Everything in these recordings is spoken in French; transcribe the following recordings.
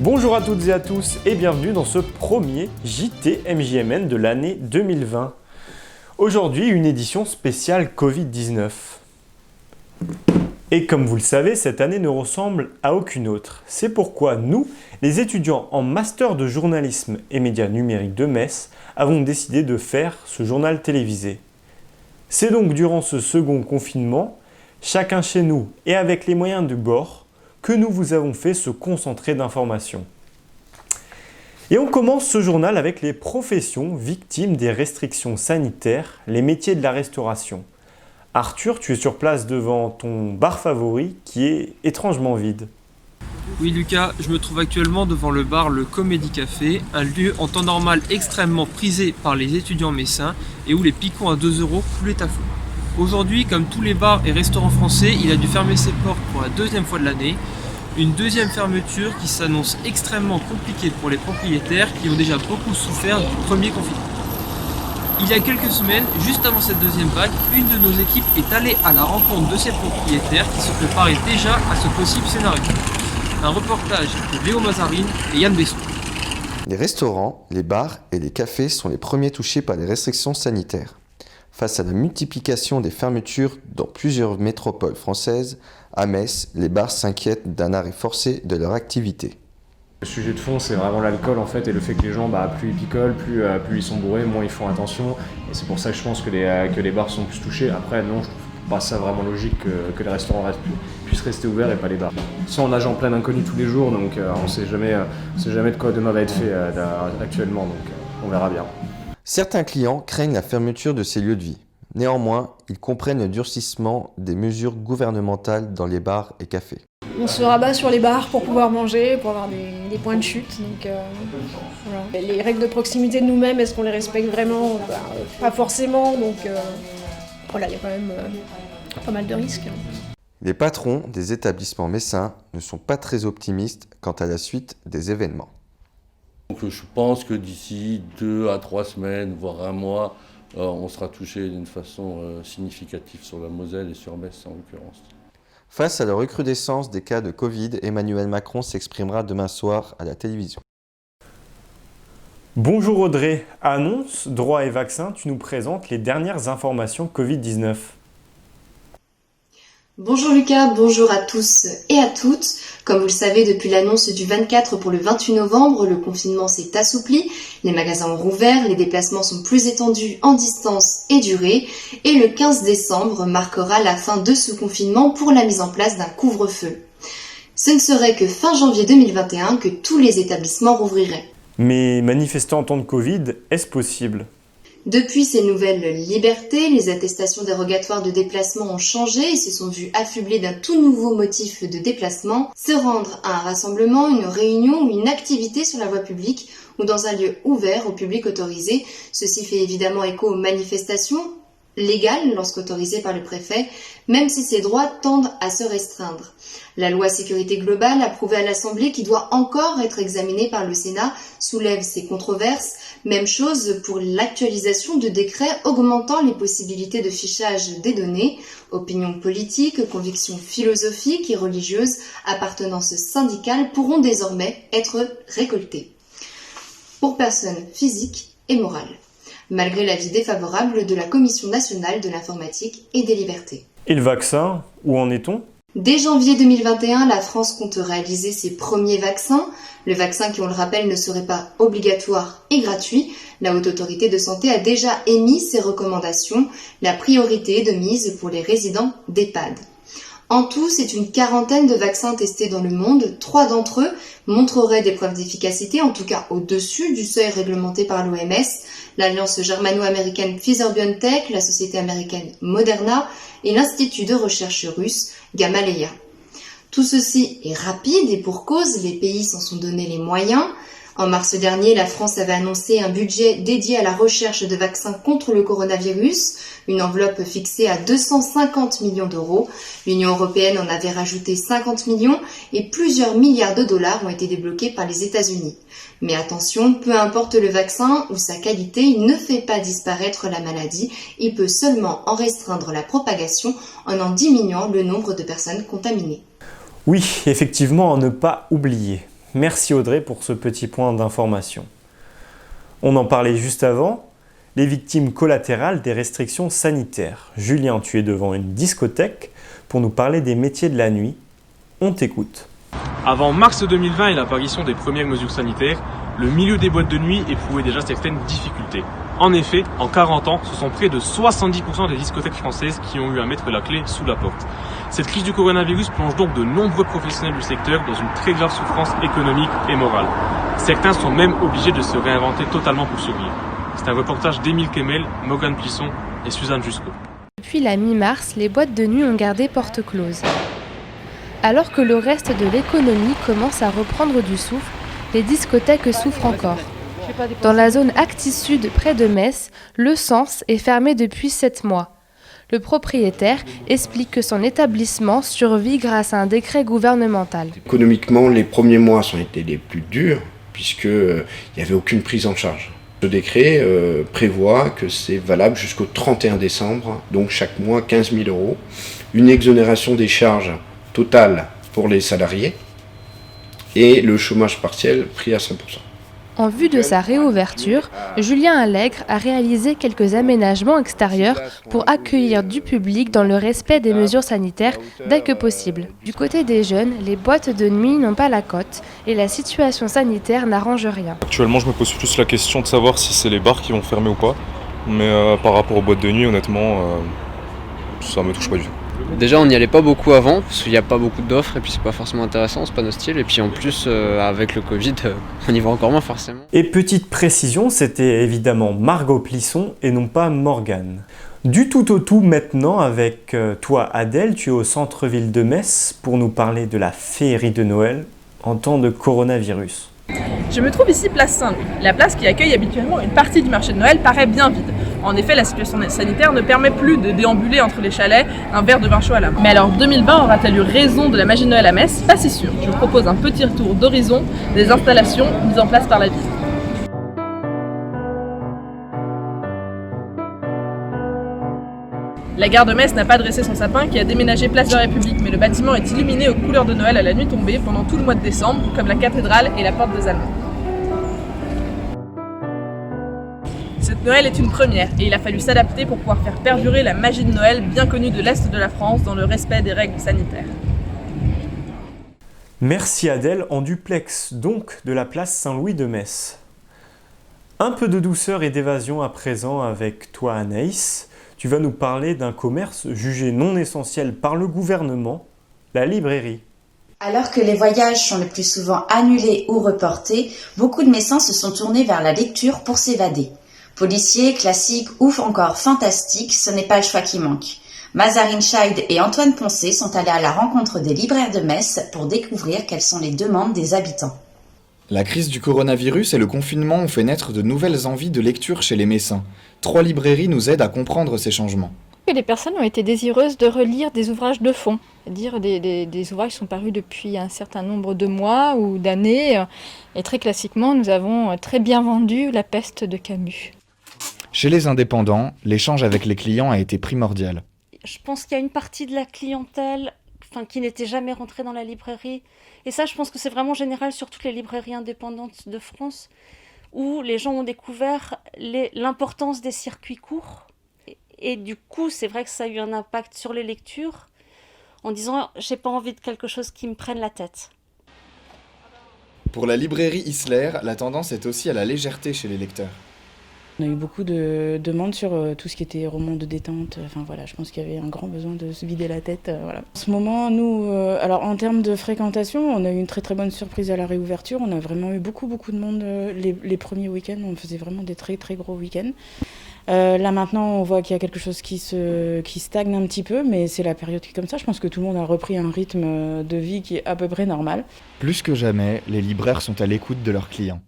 Bonjour à toutes et à tous et bienvenue dans ce premier JT MJMN de l'année 2020. Aujourd'hui, une édition spéciale Covid-19. Et comme vous le savez, cette année ne ressemble à aucune autre. C'est pourquoi nous, les étudiants en master de journalisme et médias numériques de Metz, avons décidé de faire ce journal télévisé. C'est donc durant ce second confinement, chacun chez nous et avec les moyens du bord, que nous vous avons fait ce concentré d'informations. Et on commence ce journal avec les professions victimes des restrictions sanitaires, les métiers de la restauration. Arthur, tu es sur place devant ton bar favori qui est étrangement vide. Oui Lucas, je me trouve actuellement devant le bar Le Comédie Café, un lieu en temps normal extrêmement prisé par les étudiants messins et où les picons à 2 € coulaient à flot. Aujourd'hui, comme tous les bars et restaurants français, il a dû fermer ses portes pour la deuxième fois de l'année. Une deuxième fermeture qui s'annonce extrêmement compliquée pour les propriétaires qui ont déjà beaucoup souffert du premier confinement. Il y a quelques semaines, juste avant cette deuxième vague, une de nos équipes est allée à la rencontre de ces propriétaires qui se préparaient déjà à ce possible scénario. Un reportage de Léo Mazarine et Yann Besson. Les restaurants, les bars et les cafés sont les premiers touchés par les restrictions sanitaires. Face à la multiplication des fermetures dans plusieurs métropoles françaises, à Metz, les bars s'inquiètent d'un arrêt forcé de leur activité. Le sujet de fond, c'est vraiment l'alcool en fait, et le fait que les gens, plus ils picolent, plus ils sont bourrés, moins ils font attention. Et c'est pour ça que je pense que les bars sont plus touchés. Après, non, je trouve pas ça vraiment logique que les restaurants puissent rester ouverts et pas les bars. Soit on nage en plein inconnu tous les jours, donc on sait jamais de quoi demain va être fait actuellement, donc on verra bien. Certains clients craignent la fermeture de ces lieux de vie. Néanmoins, ils comprennent le durcissement des mesures gouvernementales dans les bars et cafés. On se rabat sur les bars pour pouvoir manger, pour avoir des points de chute. Donc, voilà. Les règles de proximité de nous-mêmes, est-ce qu'on les respecte vraiment ? Pas forcément, donc voilà, il y a quand même pas mal de risques. Les patrons des établissements messins ne sont pas très optimistes quant à la suite des événements. Donc, je pense que d'ici 2 à 3 semaines, voire un mois, on sera touché d'une façon significative sur la Moselle et sur Metz en l'occurrence. Face à la recrudescence des cas de Covid, Emmanuel Macron s'exprimera demain soir à la télévision. Bonjour Audrey, annonce, droit et vaccin, tu nous présentes les dernières informations Covid-19. Bonjour Lucas, bonjour à tous et à toutes. Comme vous le savez, depuis l'annonce du 24 pour le 28 novembre, le confinement s'est assoupli, les magasins ont rouvert, les déplacements sont plus étendus en distance et durée, et le 15 décembre marquera la fin de ce confinement pour la mise en place d'un couvre-feu. Ce ne serait que fin janvier 2021 que tous les établissements rouvriraient. Mais manifester en temps de Covid, est-ce possible ? Depuis ces nouvelles libertés, les attestations dérogatoires de déplacement ont changé et se sont vues affublées d'un tout nouveau motif de déplacement, se rendre à un rassemblement, une réunion ou une activité sur la voie publique ou dans un lieu ouvert au public autorisé. Ceci fait évidemment écho aux manifestations légales lorsqu'autorisées par le préfet, même si ces droits tendent à se restreindre. La loi sécurité globale approuvée à l'Assemblée, qui doit encore être examinée par le Sénat, soulève ces controverses. Même chose pour l'actualisation de décrets augmentant les possibilités de fichage des données. Opinions politiques, convictions philosophiques et religieuses, appartenances syndicales pourront désormais être récoltées. Pour personnes physiques et morales, malgré l'avis défavorable de la Commission nationale de l'informatique et des libertés. Et le vaccin, où en est-on ? Dès janvier 2021, la France compte réaliser ses premiers vaccins. Le vaccin qui, on le rappelle, ne serait pas obligatoire et gratuit. La Haute Autorité de Santé a déjà émis ses recommandations. La priorité de mise pour les résidents d'EHPAD. En tout, c'est une quarantaine de vaccins testés dans le monde. 3 d'entre eux montreraient des preuves d'efficacité, en tout cas au-dessus du seuil réglementé par l'OMS. L'alliance germano-américaine Pfizer-BioNTech, la société américaine Moderna et l'institut de recherche russe Gamaleya. Tout ceci est rapide et pour cause, les pays s'en sont donné les moyens. En mars dernier, la France avait annoncé un budget dédié à la recherche de vaccins contre le coronavirus, une enveloppe fixée à 250 millions d'euros. L'Union européenne en avait rajouté 50 millions et plusieurs milliards de dollars ont été débloqués par les États-Unis. Mais attention, peu importe le vaccin ou sa qualité, il ne fait pas disparaître la maladie, il peut seulement en restreindre la propagation en diminuant le nombre de personnes contaminées. Oui, effectivement, à ne pas oublier. Merci Audrey pour ce petit point d'information. On en parlait juste avant, les victimes collatérales des restrictions sanitaires. Julien, tu es devant une discothèque pour nous parler des métiers de la nuit. On t'écoute. Avant mars 2020 et l'apparition des premières mesures sanitaires, le milieu des boîtes de nuit éprouvait déjà certaines difficultés. En effet, en 40 ans, ce sont près de 70% des discothèques françaises qui ont eu à mettre la clé sous la porte. Cette crise du coronavirus plonge donc de nombreux professionnels du secteur dans une très grave souffrance économique et morale. Certains sont même obligés de se réinventer totalement pour survivre. C'est un reportage d'Émile Kemmel, Morgane Plisson et Suzanne Jusco. Depuis la mi-mars, les boîtes de nuit ont gardé porte close. Alors que le reste de l'économie commence à reprendre du souffle, les discothèques souffrent encore. Dans la zone Actis Sud, près de Metz, le Sens est fermé depuis 7 mois. Le propriétaire explique que son établissement survit grâce à un décret gouvernemental. Économiquement, les premiers mois ont été les plus durs, puisqu'il n'y avait aucune prise en charge. Ce décret prévoit que c'est valable jusqu'au 31 décembre, donc chaque mois 15 000 €, une exonération des charges totales pour les salariés et le chômage partiel pris à 100%. En vue de sa réouverture, Julien Allègre a réalisé quelques aménagements extérieurs pour accueillir du public dans le respect des mesures sanitaires dès que possible. Du côté des jeunes, les boîtes de nuit n'ont pas la cote et la situation sanitaire n'arrange rien. Actuellement, je me pose plus la question de savoir si c'est les bars qui vont fermer ou pas. Mais par rapport aux boîtes de nuit, honnêtement, ça me touche pas du tout. Déjà, on n'y allait pas beaucoup avant, parce qu'il n'y a pas beaucoup d'offres, et puis c'est pas forcément intéressant, c'est pas notre style. Et puis en plus, avec le Covid, on y va encore moins forcément. Et petite précision, c'était évidemment Margot Plisson et non pas Morgane. Du tout au tout maintenant avec toi Adèle, tu es au centre-ville de Metz pour nous parler de la féerie de Noël en temps de coronavirus. Je me trouve ici place Saint-Louis. La place qui accueille habituellement une partie du marché de Noël paraît bien vide. En effet, la situation sanitaire ne permet plus de déambuler entre les chalets un verre de vin chaud à la main. Mais alors 2020 aura-t-elle eu raison de la magie de Noël à Metz? Pas si sûr. Je vous propose un petit retour d'horizon des installations mises en place par la ville. La gare de Metz n'a pas dressé son sapin qui a déménagé place de la République, mais le bâtiment est illuminé aux couleurs de Noël à la nuit tombée pendant tout le mois de décembre, comme la cathédrale et la porte des Allemands. Cette Noël est une première et il a fallu s'adapter pour pouvoir faire perdurer la magie de Noël bien connue de l'Est de la France dans le respect des règles sanitaires. Merci Adèle, en duplex donc de la place Saint-Louis de Metz. Un peu de douceur et d'évasion à présent avec toi Anaïs. Tu vas nous parler d'un commerce jugé non essentiel par le gouvernement, la librairie. Alors que les voyages sont le plus souvent annulés ou reportés, beaucoup de Messins se sont tournés vers la lecture pour s'évader. Policiers, classiques ou encore fantastiques, ce n'est pas le choix qui manque. Mazarine Scheid et Antoine Poncé sont allés à la rencontre des libraires de Metz pour découvrir quelles sont les demandes des habitants. La crise du coronavirus et le confinement ont fait naître de nouvelles envies de lecture chez les Messins. 3 librairies nous aident à comprendre ces changements. Les personnes ont été désireuses de relire des ouvrages de fond, c'est-à-dire des ouvrages qui sont parus depuis un certain nombre de mois ou d'années. Et très classiquement, nous avons très bien vendu La Peste de Camus. Chez les indépendants, l'échange avec les clients a été primordial. Je pense qu'il y a une partie de la clientèle qui n'était jamais rentrée dans la librairie. Et ça, je pense que c'est vraiment général sur toutes les librairies indépendantes de France, où les gens ont découvert l'importance des circuits courts. Et du coup, c'est vrai que ça a eu un impact sur les lectures, en disant « j'ai pas envie de quelque chose qui me prenne la tête ». Pour la librairie Isler, la tendance est aussi à la légèreté chez les lecteurs. On a eu beaucoup de demandes sur tout ce qui était romans de détente. Enfin voilà, je pense qu'il y avait un grand besoin de se vider la tête. Voilà. En ce moment, nous, alors en termes de fréquentation, on a eu une très très bonne surprise à la réouverture. On a vraiment eu beaucoup de monde les premiers week-ends. On faisait vraiment des très très gros week-ends. Là maintenant, on voit qu'il y a quelque chose qui stagne un petit peu, mais c'est la période qui est comme ça. Je pense que tout le monde a repris un rythme de vie qui est à peu près normal. Plus que jamais, les libraires sont à l'écoute de leurs clients.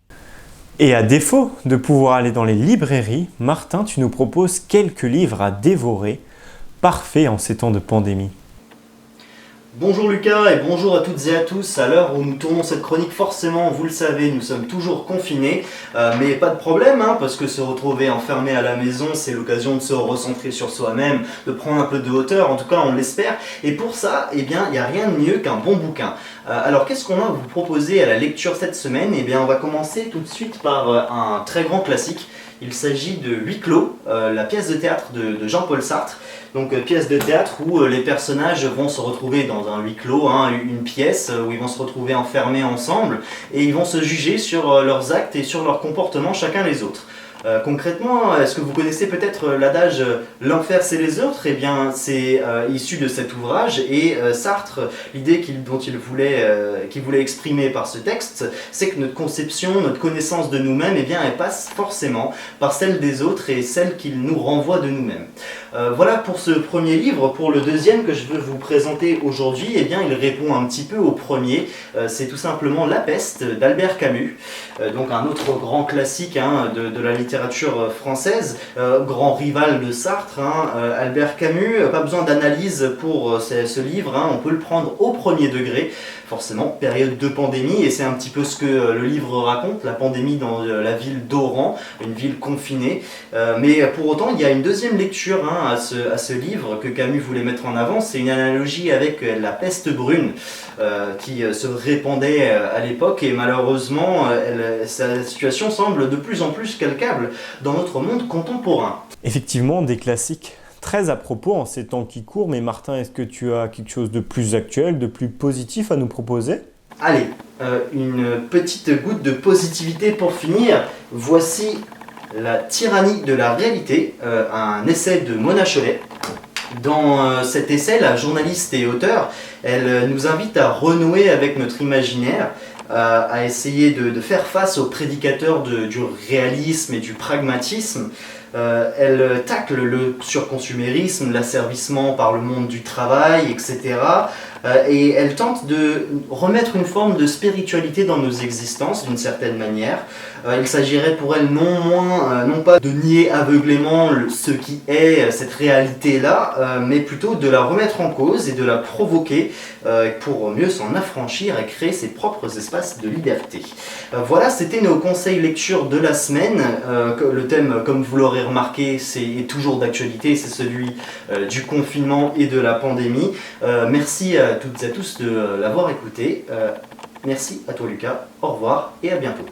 Et à défaut de pouvoir aller dans les librairies, Martin, tu nous proposes quelques livres à dévorer, parfaits en ces temps de pandémie. Bonjour Lucas et bonjour à toutes et à tous. À l'heure où nous tournons cette chronique, forcément, vous le savez, nous sommes toujours confinés, mais pas de problème, parce que se retrouver enfermé à la maison, c'est l'occasion de se recentrer sur soi-même, de prendre un peu de hauteur, en tout cas on l'espère. Et pour ça, il n'y a rien de mieux qu'un bon bouquin. Alors qu'est-ce qu'on a à vous proposer à la lecture cette semaine? On va commencer tout de suite par un très grand classique. Il s'agit de Huis clos, la pièce de théâtre de Jean-Paul Sartre. Donc pièce de théâtre où les personnages vont se retrouver dans un huis clos, une pièce où ils vont se retrouver enfermés ensemble et ils vont se juger sur leurs actes et sur leur comportement chacun les autres. Concrètement, est-ce que vous connaissez peut-être l'adage « l'enfer c'est les autres » c'est issu de cet ouvrage et Sartre, l'idée qu'il voulait exprimer par ce texte, c'est que notre conception, notre connaissance de nous-mêmes, elle passe forcément par celle des autres et celle qu'il nous renvoie de nous-mêmes. Voilà pour ce premier livre. Pour le deuxième que je veux vous présenter aujourd'hui, il répond un petit peu au premier. C'est tout simplement La Peste d'Albert Camus, donc un autre grand classique de la littérature française, grand rival de Sartre. Albert Camus, pas besoin d'analyse pour ce livre, on peut le prendre au premier degré. Forcément, période de pandémie, et c'est un petit peu ce que le livre raconte, la pandémie dans la ville d'Oran, une ville confinée. Mais pour autant, il y a une deuxième lecture à ce livre que Camus voulait mettre en avant. C'est une analogie avec la peste brune qui se répandait à l'époque, et malheureusement, sa situation semble de plus en plus calcable dans notre monde contemporain. Effectivement, des classiques très à propos en ces temps qui courent, mais Martin, est-ce que tu as quelque chose de plus actuel, de plus positif à nous proposer? Allez, une petite goutte de positivité pour finir. Voici La tyrannie de la réalité, un essai de Mona Chollet. Dans cet essai, la journaliste et auteure, elle nous invite à renouer avec notre imaginaire, à essayer de faire face aux prédicateurs du réalisme et du pragmatisme. Elle tacle le surconsumérisme, l'asservissement par le monde du travail, etc. Et elle tente de remettre une forme de spiritualité dans nos existences d'une certaine manière. Il s'agirait pour elle non pas de nier aveuglément ce qui est cette réalité-là, mais plutôt de la remettre en cause et de la provoquer pour mieux s'en affranchir et créer ses propres espaces de liberté. Voilà, c'était nos conseils lecture de la semaine. Le thème, comme vous l'aurez remarqué, est toujours d'actualité, c'est celui du confinement et de la pandémie. Merci à toutes et à tous de l'avoir écouté. Merci à toi Lucas, au revoir et à bientôt.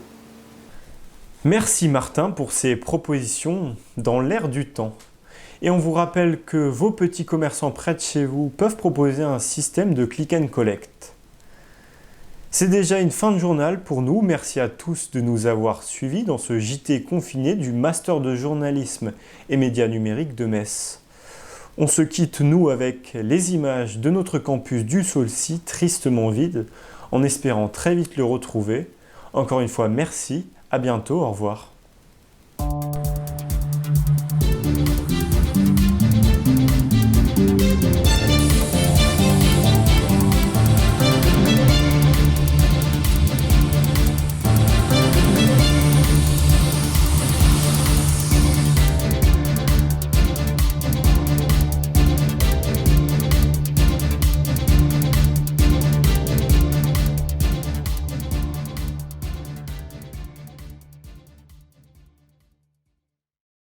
Merci Martin pour ces propositions dans l'air du temps. Et on vous rappelle que vos petits commerçants près de chez vous peuvent proposer un système de click and collect. C'est déjà une fin de journal pour nous. Merci à tous de nous avoir suivis dans ce JT confiné du Master de journalisme et médias numériques de Metz. On se quitte, nous, avec les images de notre campus du Saulcy, tristement vide, en espérant très vite le retrouver. Encore une fois, merci, à bientôt, au revoir.